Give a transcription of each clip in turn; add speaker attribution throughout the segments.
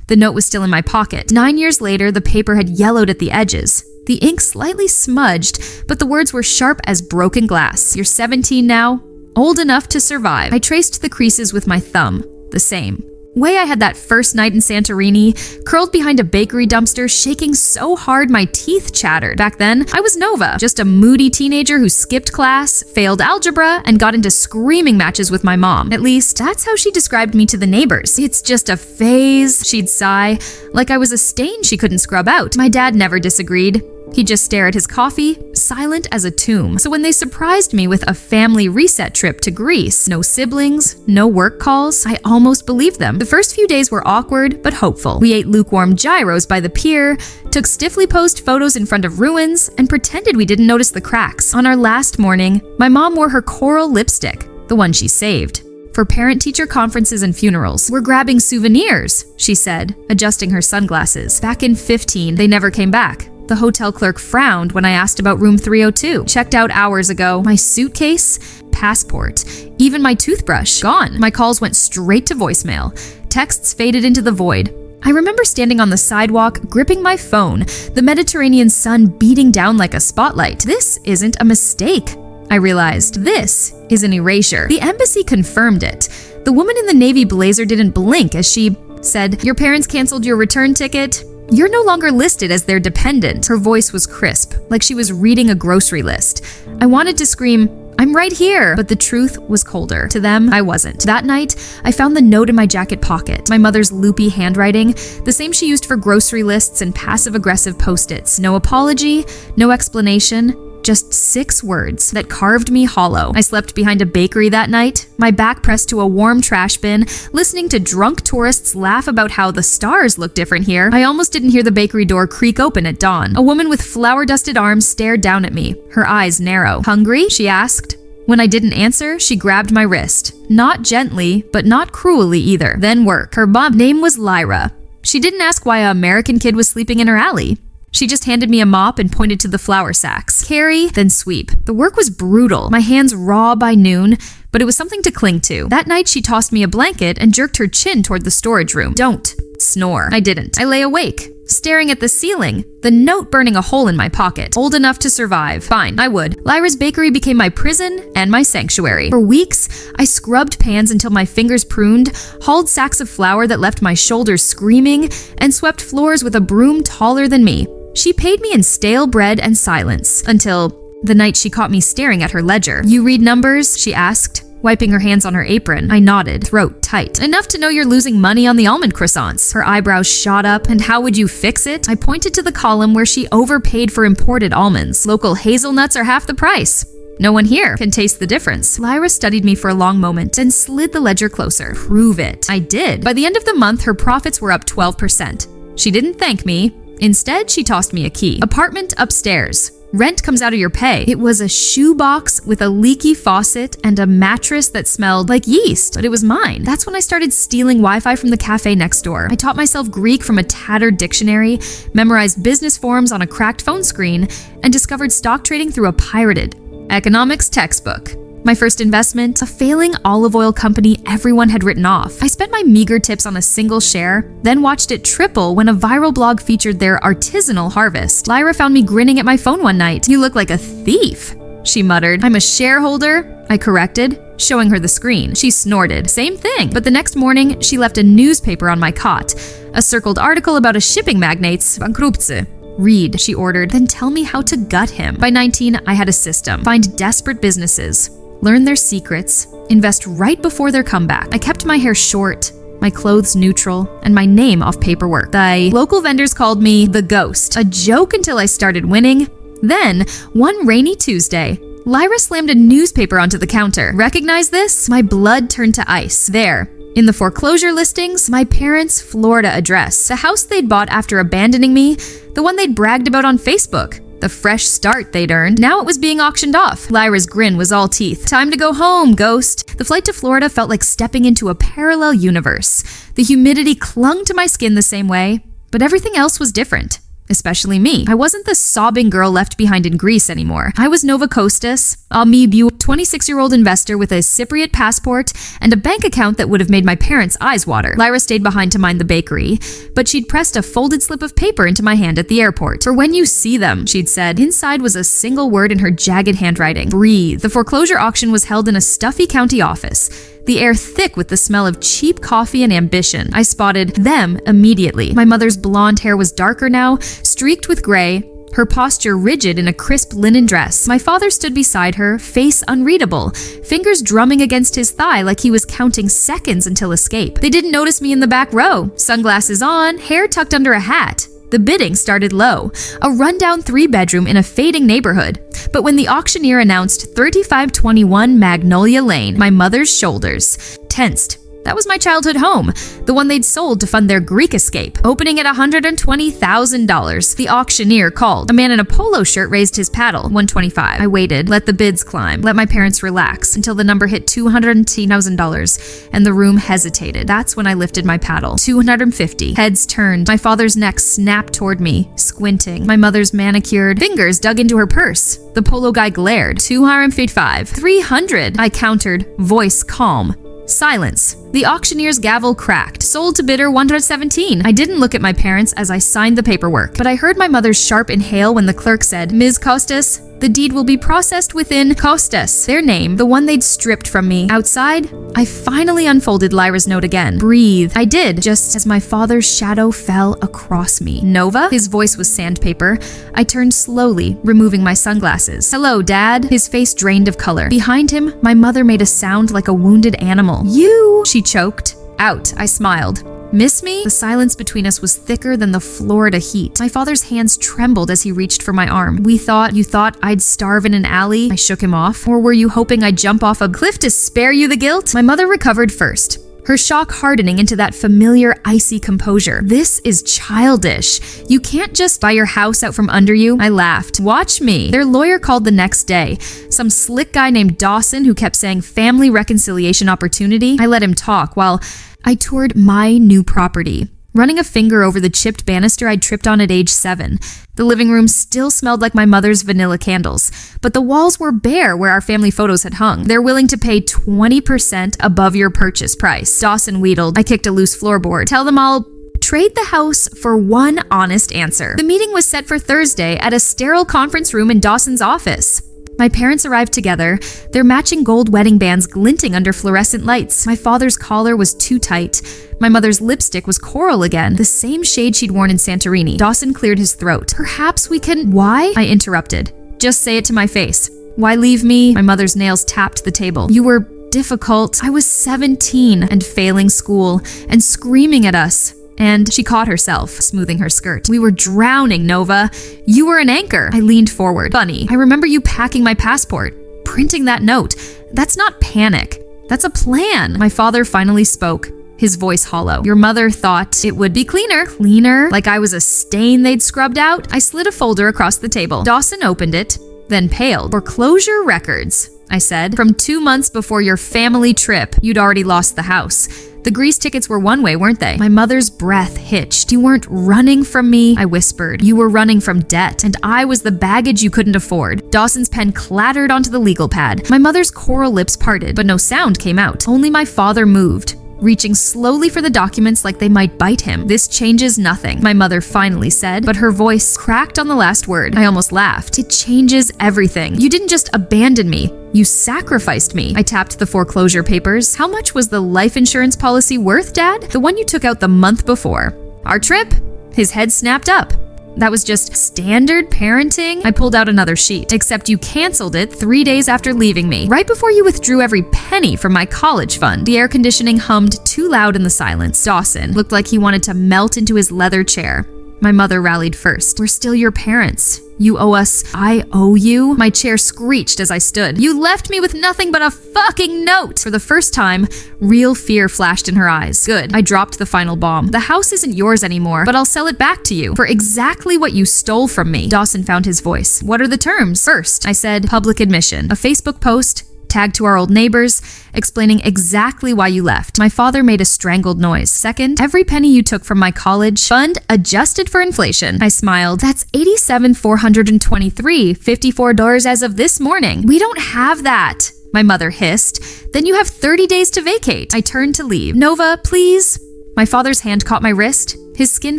Speaker 1: The note was still in my pocket. 9 years later, the paper had yellowed at the edges. The ink slightly smudged, but the words were sharp as broken glass. You're 17 now, old enough to survive. I traced the creases with my thumb. The same. Way I had that first night in Santorini, curled behind a bakery dumpster, shaking so hard my teeth chattered. Back then, I was Nova, just a moody teenager who skipped class, failed algebra, and got into screaming matches with my mom. At least, that's how she described me to the neighbors. It's just a phase, she'd sigh, like I was a stain she couldn't scrub out. My dad never disagreed. He'd just stare at his coffee, silent as a tomb. So when they surprised me with a family reset trip to Greece, no siblings, no work calls, I almost believed them. The first few days were awkward, but hopeful. We ate lukewarm gyros by the pier, took stiffly posed photos in front of ruins, and pretended we didn't notice the cracks. On our last morning, my mom wore her coral lipstick, the one she saved. For parent-teacher conferences and funerals, we're grabbing souvenirs, she said, adjusting her sunglasses. Back in 15, they never came back. The hotel clerk frowned when I asked about room 302. Checked out hours ago. My suitcase, passport, even my toothbrush, gone. My calls went straight to voicemail. Texts faded into the void. I remember standing on the sidewalk, gripping my phone, the Mediterranean sun beating down like a spotlight. This isn't a mistake, I realized. This is an erasure. The embassy confirmed it. The woman in the navy blazer didn't blink as she said, "Your parents canceled your return ticket. You're no longer listed as their dependent." Her voice was crisp, like she was reading a grocery list. I wanted to scream, "I'm right here," but the truth was colder. To them, I wasn't. That night, I found the note in my jacket pocket, my mother's loopy handwriting, the same she used for grocery lists and passive-aggressive post-its. No apology, no explanation, just 6 words that carved me hollow. I slept behind a bakery that night, my back pressed to a warm trash bin, listening to drunk tourists laugh about how the stars look different here. I almost didn't hear the bakery door creak open at dawn. A woman with flour-dusted arms stared down at me, her eyes narrow. "Hungry?" she asked. When I didn't answer, she grabbed my wrist. Not gently, but not cruelly either. Then work. Her name was Lyra. She didn't ask why an American kid was sleeping in her alley. She just handed me a mop and pointed to the flour sacks. Carry, then sweep. The work was brutal, my hands raw by noon, but it was something to cling to. That night, she tossed me a blanket and jerked her chin toward the storage room. "Don't snore." I didn't. I lay awake, staring at the ceiling, the note burning a hole in my pocket. Old enough to survive. Fine, I would. Lyra's bakery became my prison and my sanctuary. For weeks, I scrubbed pans until my fingers pruned, hauled sacks of flour that left my shoulders screaming, and swept floors with a broom taller than me. She paid me in stale bread and silence, until the night she caught me staring at her ledger. "You read numbers?" she asked, wiping her hands on her apron. I nodded, throat tight. "Enough to know you're losing money on the almond croissants." Her eyebrows shot up. "And how would you fix it?" I pointed to the column where she overpaid for imported almonds. "Local hazelnuts are half the price. No one here can taste the difference." Lyra studied me for a long moment, then slid the ledger closer. "Prove it." I did. By the end of the month, her profits were up 12%. She didn't thank me. Instead, she tossed me a key. "Apartment upstairs. Rent comes out of your pay." It was a shoebox with a leaky faucet and a mattress that smelled like yeast, but it was mine. That's when I started stealing Wi-Fi from the cafe next door. I taught myself Greek from a tattered dictionary, memorized business forms on a cracked phone screen, and discovered stock trading through a pirated economics textbook. My first investment, a failing olive oil company everyone had written off. I spent my meager tips on a single share, then watched it triple when a viral blog featured their artisanal harvest. Lyra found me grinning at my phone one night. "You look like a thief," she muttered. "I'm a shareholder," I corrected, showing her the screen. She snorted. "Same thing." But the next morning, she left a newspaper on my cot, a circled article about a shipping magnate's bankruptcy. "Read," she ordered, "then tell me how to gut him." By 19, I had a system. Find desperate businesses, learn their secrets, invest right before their comeback. I kept my hair short, my clothes neutral, and my name off paperwork. The local vendors called me the Ghost, a joke until I started winning. Then, one rainy Tuesday, Lyra slammed a newspaper onto the counter. "Recognize this?" My blood turned to ice. There, in the foreclosure listings, my parents' Florida address, the house they'd bought after abandoning me, the one they'd bragged about on Facebook. The fresh start they'd earned. Now it was being auctioned off. Lyra's grin was all teeth. "Time to go home, Ghost." The flight to Florida felt like stepping into a parallel universe. The humidity clung to my skin the same way, but everything else was different. especially me. I wasn't the sobbing girl left behind in Greece anymore. I was Nova Kostas, a 26-year-old investor with a Cypriot passport and a bank account that would have made my parents' eyes water. Lyra stayed behind to mind the bakery, but she'd pressed a folded slip of paper into my hand at the airport. "For when you see them," she'd said. Inside was a single word in her jagged handwriting: breathe. The foreclosure auction was held in a stuffy county office, the air thick with the smell of cheap coffee and ambition. I spotted them immediately. My mother's blonde hair was darker now, streaked with gray, her posture rigid in a crisp linen dress. My father stood beside her, face unreadable, fingers drumming against his thigh like he was counting seconds until escape. They didn't notice me in the back row, sunglasses on, hair tucked under a hat. The bidding started low, a rundown 3-bedroom in a fading neighborhood. But when the auctioneer announced 3521 Magnolia Lane, my mother's shoulders tensed. That was my childhood home, the one they'd sold to fund their Greek escape, opening at $120,000. The auctioneer called. A man in a polo shirt raised his paddle. $125. I waited, let the bids climb, let my parents relax until the number hit $210,000 and the room hesitated. That's when I lifted my paddle. $250. Heads turned. My father's neck snapped toward me, squinting. My mother's manicured fingers dug into her purse. The polo guy glared. $255. $300. I countered, voice calm. Silence. The auctioneer's gavel cracked. Sold to bidder 117. I didn't look at my parents as I signed the paperwork, but I heard my mother's sharp inhale when the clerk said, "Ms. Kostas, the deed will be processed within Kostas," their name, the one they'd stripped from me. Outside, I finally unfolded Lyra's note again. Breathe. I did, just as my father's shadow fell across me. "Nova?" His voice was sandpaper. I turned slowly, removing my sunglasses. "Hello, Dad." His face drained of color. Behind him, my mother made a sound like a wounded animal. "You," she choked. "Out," I smiled. "Miss me?" The silence between us was thicker than the Florida heat. My father's hands trembled as he reached for my arm. You thought I'd starve in an alley?" I shook him off. "Or were you hoping I'd jump off a cliff to spare you the guilt?" My mother recovered first, her shock hardening into that familiar icy composure. "This is childish. You can't just buy your house out from under you." I laughed. "Watch me." Their lawyer called the next day. Some slick guy named Dawson who kept saying family reconciliation opportunity. I let him talk while I toured my new property, running a finger over the chipped banister I'd tripped on at age 7. The living room still smelled like my mother's vanilla candles, but the walls were bare where our family photos had hung. "They're willing to pay 20% above your purchase price," Dawson wheedled. I kicked a loose floorboard. "Tell them I'll trade the house for one honest answer." The meeting was set for Thursday at a sterile conference room in Dawson's office. My parents arrived together, their matching gold wedding bands glinting under fluorescent lights. My father's collar was too tight. My mother's lipstick was coral again, the same shade she'd worn in Santorini. Dawson cleared his throat. "Perhaps we can—" "Why?" I interrupted. "Just say it to my face. Why leave me?" My mother's nails tapped the table. "You were difficult. I was 17 and failing school and screaming at us." And she caught herself, smoothing her skirt. "We were drowning, Nova. You were an anchor." I leaned forward. "Funny, I remember you packing my passport, printing that note. That's not panic. That's a plan." My father finally spoke, his voice hollow. "Your mother thought it would be cleaner." "Cleaner? Like I was a stain they'd scrubbed out?" I slid a folder across the table. Dawson opened it, then paled. "Foreclosure records," I said. "From 2 months before your family trip, you'd already lost the house. The Greece tickets were one way, weren't they?" My mother's breath hitched. "You weren't running from me," I whispered. "You were running from debt, and I was the baggage you couldn't afford." Dawson's pen clattered onto the legal pad. My mother's coral lips parted, but no sound came out. Only my father moved, reaching slowly for the documents like they might bite him. "This changes nothing," my mother finally said, but her voice cracked on the last word. I almost laughed. "It changes everything. You didn't just abandon me. You sacrificed me." I tapped the foreclosure papers. "How much was the life insurance policy worth, Dad? The one you took out the month before." "Our trip?" His head snapped up. "That was just standard parenting." I pulled out another sheet. "Except you canceled it 3 days after leaving me, right before you withdrew every penny from my college fund." The air conditioning hummed too loud in the silence. Dawson looked like he wanted to melt into his leather chair. My mother rallied first. "We're still your parents. You owe us." "I owe you?" My chair screeched as I stood. "You left me with nothing but a fucking note." For the first time, real fear flashed in her eyes. "Good." I dropped the final bomb. "The house isn't yours anymore, but I'll sell it back to you for exactly what you stole from me." Dawson found his voice. "What are the terms?" "First," I said, "public admission. A Facebook post, Tag to our old neighbors, explaining exactly why you left. My father made a strangled noise. Second, every penny you took from my college fund adjusted for inflation. I smiled. That's $87,423, $54 as of this morning. We don't have that, my mother hissed. Then you have 30 days to vacate. I turned to leave. Nova, please. My father's hand caught my wrist. His skin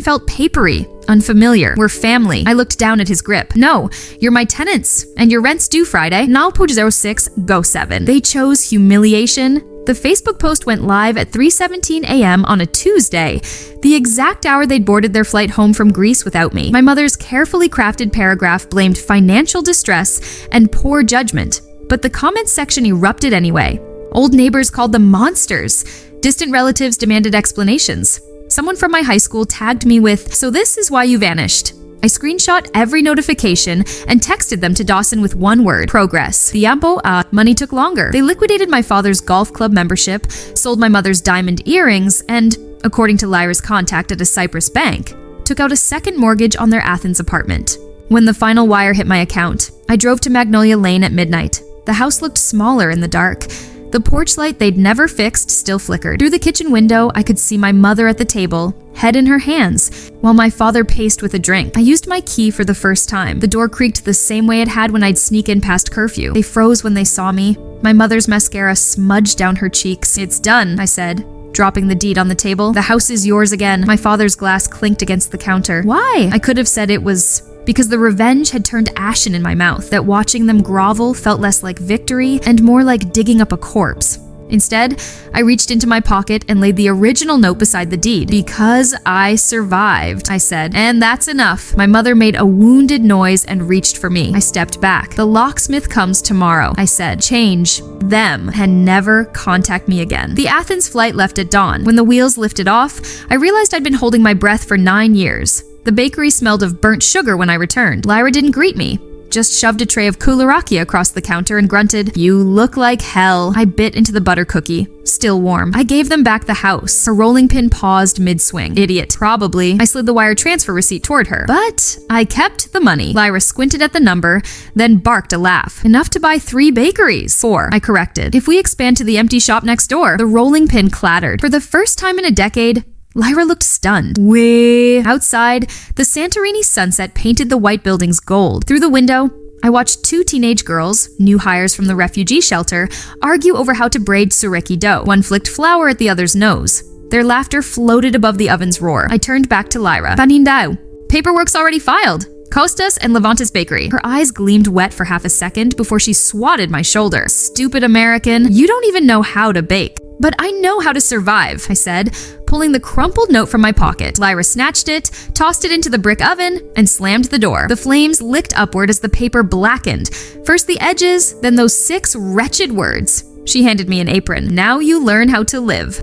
Speaker 1: felt papery, unfamiliar. We're family. I looked down at his grip. No, you're my tenants, and your rent's due Friday. Now po 06, go 7. They chose humiliation. The Facebook post went live at 3:17 a.m. on a Tuesday, the exact hour they'd boarded their flight home from Greece without me. My mother's carefully crafted paragraph blamed financial distress and poor judgment, but the comments section erupted anyway. Old neighbors called them monsters. Distant relatives demanded explanations. Someone from my high school tagged me with, "So this is why you vanished." I screenshot every notification and texted them to Dawson with one word: progress. Tiempo, money took longer. They liquidated my father's golf club membership, sold my mother's diamond earrings, and, according to Lyra's contact at a Cyprus bank, took out a second mortgage on their Athens apartment. When the final wire hit my account, I drove to Magnolia Lane at midnight. The house looked smaller in the dark. The porch light they'd never fixed still flickered. Through the kitchen window, I could see my mother at the table, head in her hands, while my father paced with a drink. I used my key for the first time. The door creaked the same way it had when I'd sneak in past curfew. They froze when they saw me. My mother's mascara smudged down her cheeks. "It's done," I said, dropping the deed on the table. "The house is yours again." My father's glass clinked against the counter. Why? I could have said it was because the revenge had turned ashen in my mouth, that watching them grovel felt less like victory and more like digging up a corpse. Instead, I reached into my pocket and laid the original note beside the deed. "Because I survived," I said, "and that's enough." My mother made a wounded noise and reached for me. I stepped back. "The locksmith comes tomorrow," I said. "Change them and never contact me again." The Athens flight left at dawn. When the wheels lifted off, I realized I'd been holding my breath for 9 years. The bakery smelled of burnt sugar when I returned. Lyra didn't greet me, just shoved a tray of koularaki across the counter and grunted, "You look like hell." I bit into the butter cookie, still warm. I gave them back the house. Her rolling pin paused mid-swing. "Idiot." "Probably." I slid the wire transfer receipt toward her. "But I kept the money." Lyra squinted at the number, then barked a laugh. "Enough to buy 3 bakeries." "4, I corrected. "If we expand to the empty shop next door." The rolling pin clattered. For the first time in a decade, Lyra looked stunned. Way outside, the Santorini sunset painted the white buildings gold. Through the window, I watched 2 teenage girls, new hires from the refugee shelter, argue over how to braid sureki dough. One flicked flour at the other's nose. Their laughter floated above the oven's roar. I turned back to Lyra. "Panindao. Paperwork's already filed. Costas and Levantis Bakery." Her eyes gleamed wet for half a second before she swatted my shoulder. "Stupid American. You don't even know how to bake." "But I know how to survive," I said, pulling the crumpled note from my pocket. Lyra snatched it, tossed it into the brick oven, and slammed the door. The flames licked upward as the paper blackened. First the edges, then those 6 wretched words. She handed me an apron. "Now you learn how to live."